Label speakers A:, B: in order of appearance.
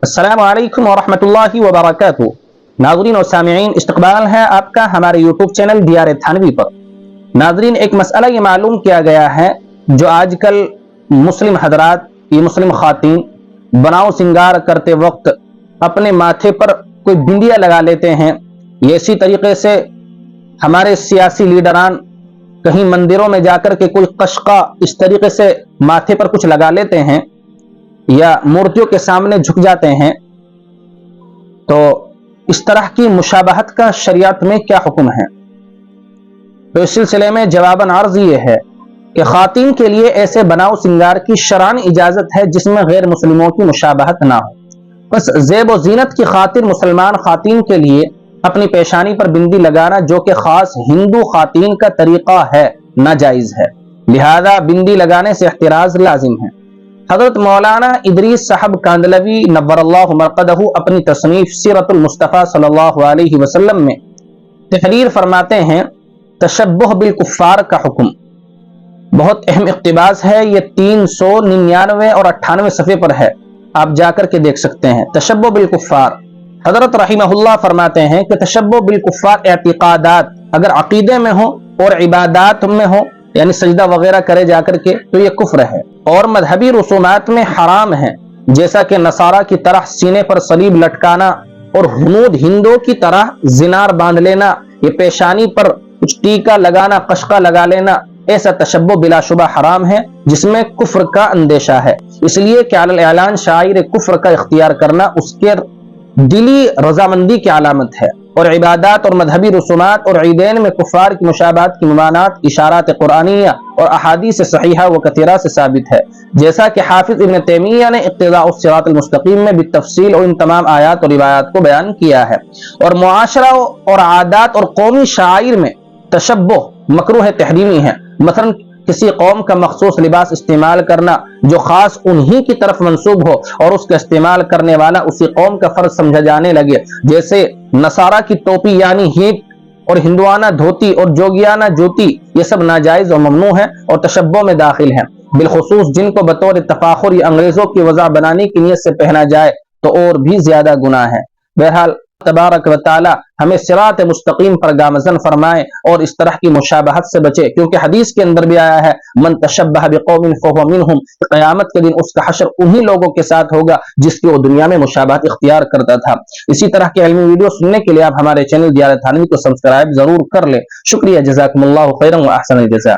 A: السلام علیکم ورحمۃ اللہ وبرکاتہ۔ ناظرین اور سامعین، استقبال ہے آپ کا ہمارے یوٹیوب چینل دیار تھانوی پر۔ ناظرین، ایک مسئلہ یہ معلوم کیا گیا ہے جو آج کل مسلم حضرات، یہ مسلم خواتین بناؤ سنگار کرتے وقت اپنے ماتھے پر کوئی بندیاں لگا لیتے ہیں، یہ اسی طریقے سے ہمارے سیاسی لیڈران کہیں مندروں میں جا کر کے کوئی قشقہ اس طریقے سے ماتھے پر کچھ لگا لیتے ہیں یا مورتیوں کے سامنے جھک جاتے ہیں، تو اس طرح کی مشابہت کا شریعت میں کیا حکم ہے؟ تو اس سلسلے میں جواباً عرض یہ ہے کہ خواتین کے لیے ایسے بناؤ سنگار کی شرعاً اجازت ہے جس میں غیر مسلموں کی مشابہت نہ ہو۔ بس زیب و زینت کی خاطر مسلمان خواتین کے لیے اپنی پیشانی پر بندی لگانا، جو کہ خاص ہندو خواتین کا طریقہ ہے، ناجائز ہے، لہذا بندی لگانے سے احتراز لازم ہے۔ حضرت مولانا ادریس صاحب کاندلوی نور اللہ مرقدہ اپنی تصنیف سیرت المصطفیٰ صلی اللہ علیہ وسلم میں تحریر فرماتے ہیں، تشبہ بالکفار کا حکم بہت اہم اقتباس ہے، یہ 399 اور 98 صفحے پر ہے، آپ جا کر کے دیکھ سکتے ہیں۔ تشبہ بالکفار، حضرت رحمہ اللہ فرماتے ہیں کہ تشبہ بالکفار اعتقادات اگر عقیدے میں ہو اور عبادات میں ہو، یعنی سجدہ وغیرہ کرے جا کر کے، تو یہ کفر ہے اور مذہبی رسومات میں حرام ہے، جیسا کہ نصارہ کی طرح سینے پر صلیب لٹکانا اور ہنود ہندو کی طرح زنار باندھ لینا، یہ پیشانی پر کچھ ٹیکا لگانا، قشقہ لگا لینا، ایسا تشبہ بلا شبہ حرام ہے جس میں کفر کا اندیشہ ہے۔ اس لیے کہ علی الاعلان شاعر کفر کا اختیار کرنا اس کے دلی رضامندی کی علامت ہے، اور عبادات اور مذہبی رسومات اور عیدین میں کفار کی مشابہت کی ممانعت اشارات قرآنیہ اور احادیث صحیحہ و کثیرہ سے ثابت ہے، جیسا کہ حافظ ابن تیمیہ نے اقتضاء الصراط المستقیم میں بالتفصیل اور ان تمام آیات اور روایات کو بیان کیا ہے۔ اور معاشرہ اور عادات اور قومی شعائر میں تشبہ مکروہ تحریمی ہے، مثلا کسی قوم کا مخصوص لباس استعمال کرنا جو خاص انہی کی طرف منسوب ہو اور اس کا استعمال کرنے والا اسی قوم کا فرض سمجھا جانے لگے، جیسے نصارہ کی ٹوپی یعنی ہیٹ اور ہندوانہ دھوتی اور جوگیانہ جوتی، یہ سب ناجائز اور ممنوع ہیں اور تشبہ میں داخل ہیں، بالخصوص جن کو بطور تفاخر یا انگریزوں کی وضع بنانے کی نیت سے پہنا جائے تو اور بھی زیادہ گناہ ہے۔ بہرحال تبارک و تعالی ہمیں صراط مستقیم پر گامزن فرمائے اور اس طرح کی مشابہت سے بچے، کیونکہ حدیث کے اندر بھی آیا ہے من تشبہ بقوم فہو منہم، قیامت کے دن اس کا حشر انہی لوگوں کے ساتھ ہوگا جس کی وہ دنیا میں مشابہت اختیار کرتا تھا۔ اسی طرح کے علمی ویڈیو سننے کے لیے آپ ہمارے چینل دیار تھانوی کو سبسکرائب ضرور کر لیں۔ شکریہ، جزاکم اللہ خیرا و احسن الجزاء۔